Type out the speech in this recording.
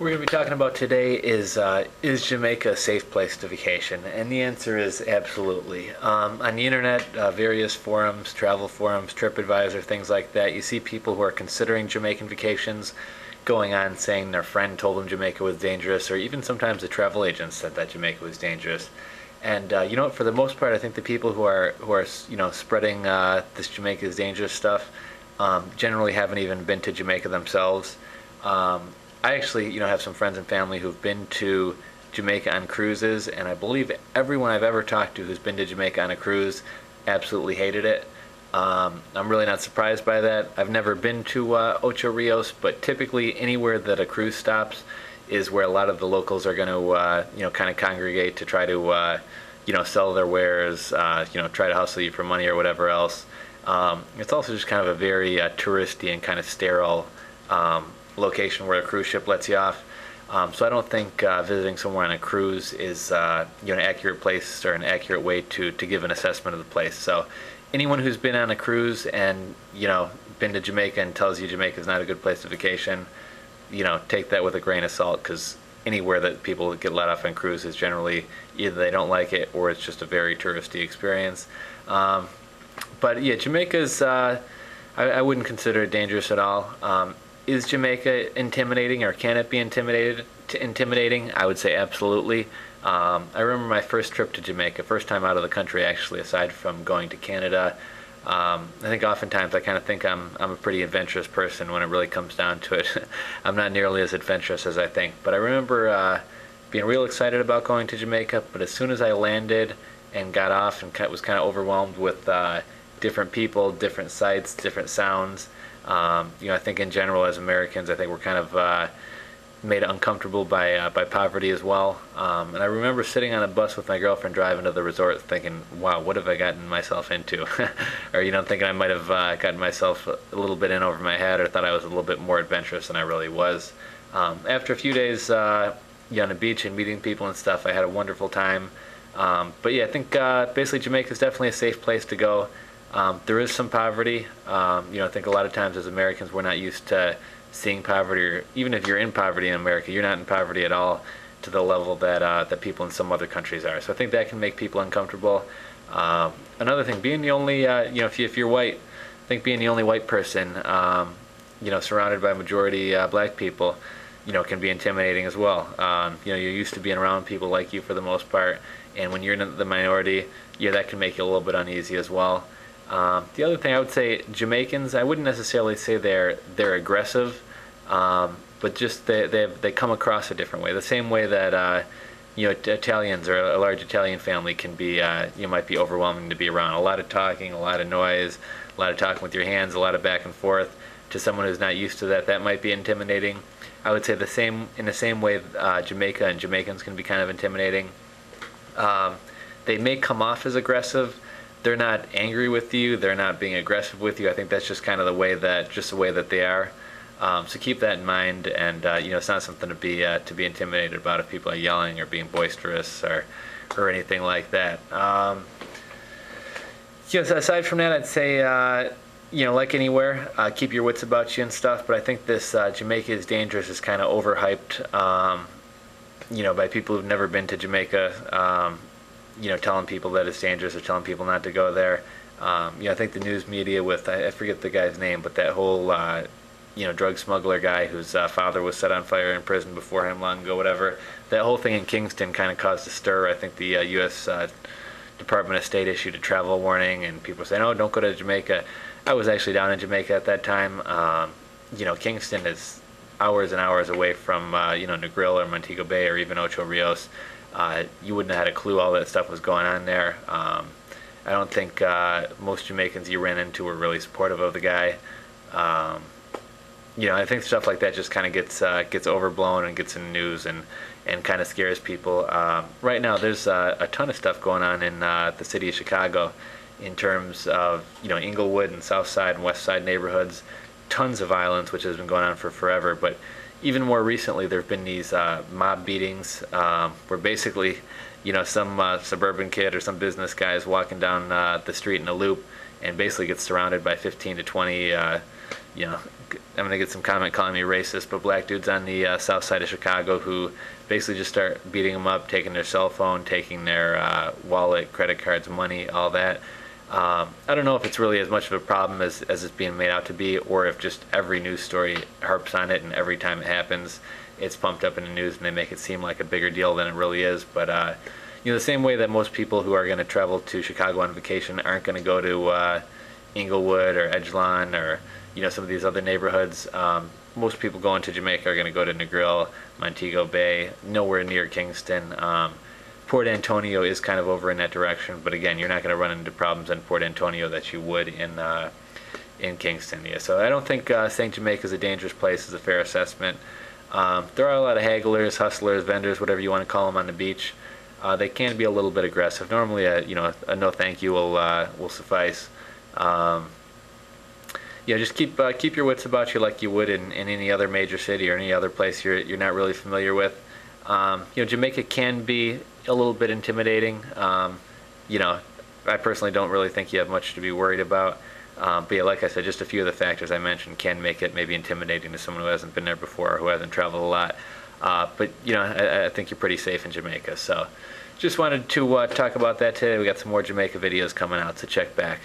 We're going to be talking about today is Jamaica a safe place to vacation? And the answer is absolutely. On the internet, various forums, travel forums, TripAdvisor, things like that, you see people who are considering Jamaican vacations going on saying their friend told them Jamaica was dangerous, or even sometimes the travel agent said that Jamaica was dangerous. And you know what? For the most part, I think the people who are spreading this Jamaica is dangerous stuff generally haven't even been to Jamaica themselves. I actually, have some friends and family who've been to Jamaica on cruises, and I believe everyone I've ever talked to who's been to Jamaica on a cruise absolutely hated it. I'm really not surprised by that. I've never been to Ocho Rios, but typically anywhere that a cruise stops is where a lot of the locals are going to, kind of congregate to try to, sell their wares, try to hustle you for money or whatever else. It's also just kind of a very touristy and kind of sterile location where a cruise ship lets you off. So I don't think visiting somewhere on a cruise is an accurate place or an accurate way to give an assessment of the place. So anyone who's been on a cruise and been to Jamaica and tells you Jamaica is not a good place to vacation, take that with a grain of salt, because anywhere that people get let off on cruise is generally either they don't like it or it's just a very touristy experience. But yeah, Jamaica's I wouldn't consider it dangerous at all. Is Jamaica intimidating, or can it be intimidating? I would say absolutely. I remember my first trip to Jamaica, first time out of the country actually, aside from going to Canada. I think oftentimes I kind of think I'm a pretty adventurous person when it really comes down to it. I'm not nearly as adventurous as I think, but I remember being real excited about going to Jamaica, but as soon as I landed and got off and was kind of overwhelmed with different people, different sights, different sounds. I think in general as Americans, I think we're kind of made uncomfortable by poverty as well. And I remember sitting on a bus with my girlfriend driving to the resort thinking, wow, what have I gotten myself into? Or, thinking I might have gotten myself a little bit in over my head, or thought I was a little bit more adventurous than I really was. After a few days on the beach and meeting people and stuff, I had a wonderful time. But yeah, I think basically Jamaica is definitely a safe place to go. There is some poverty. I think a lot of times as Americans we're not used to seeing poverty, or even if you're in poverty in America, you're not in poverty at all to the level that people in some other countries are. So I think that can make people uncomfortable. Another thing, being the only, if you're white, I think being the only white person, surrounded by majority black people, can be intimidating as well. You're used to being around people like you for the most part, and when you're in the minority, that can make you a little bit uneasy as well. The other thing I would say, Jamaicans, I wouldn't necessarily say they're aggressive, but just they come across a different way. The same way that Italians, or a large Italian family, can be might be overwhelming to be around. A lot of talking, a lot of noise, a lot of talking with your hands, a lot of back and forth. To someone who's not used to that might be intimidating. I would say in the same way Jamaica and Jamaicans can be kind of intimidating. They may come off as aggressive. They're not angry with you. They're not being aggressive with you. I think that's just kind of the way that they are. So keep that in mind, and it's not something to be intimidated about if people are yelling or being boisterous or anything like that. Aside from that, I'd say like anywhere, keep your wits about you and stuff. But I think this Jamaica is dangerous is kind of overhyped. By people who've never been to Jamaica. Telling people that it's dangerous or telling people not to go there. I think the news media with, I forget the guy's name, but that whole, drug smuggler guy whose father was set on fire in prison before him long ago, whatever. That whole thing in Kingston kind of caused a stir. I think the U.S. Department of State issued a travel warning, and people saying, oh, don't go to Jamaica. I was actually down in Jamaica at that time. Kingston is hours and hours away from, Negril or Montego Bay or even Ocho Rios. You wouldn't have had a clue all that stuff was going on there. I don't think most Jamaicans you ran into were really supportive of the guy. I think stuff like that just kind of gets overblown and gets in the news and kind of scares people. Right now, there's a ton of stuff going on in the city of Chicago in terms of Inglewood and South Side and West Side neighborhoods. Tons of violence, which has been going on for forever, but even more recently, there have been these mob beatings where basically, some suburban kid or some business guy is walking down the street in a loop and basically gets surrounded by 15 to 20, I'm gonna get some comment calling me racist, but black dudes on the south side of Chicago who basically just start beating them up, taking their cell phone, taking their wallet, credit cards, money, all that. I don't know if it's really as much of a problem as it's being made out to be, or if just every news story harps on it, and every time it happens, it's pumped up in the news and they make it seem like a bigger deal than it really is. But the same way that most people who are going to travel to Chicago on vacation aren't going to go to Inglewood or Edgelawn or some of these other neighborhoods. Most people going to Jamaica are going to go to Negril, Montego Bay, nowhere near Kingston. Port Antonio is kind of over in that direction, but again, you're not going to run into problems in Port Antonio that you would in Kingston. Yeah, so I don't think saying Jamaica is a dangerous place is a fair assessment. There are a lot of hagglers, hustlers, vendors, whatever you want to call them, on the beach. They can be a little bit aggressive. Normally, a no thank you will suffice. Just keep your wits about you like you would in any other major city or any other place you're not really familiar with. Jamaica can be a little bit intimidating. I personally don't really think you have much to be worried about. But yeah, like I said, just a few of the factors I mentioned can make it maybe intimidating to someone who hasn't been there before or who hasn't traveled a lot. But I think you're pretty safe in Jamaica. So just wanted to talk about that today. We got some more Jamaica videos coming out, so check back.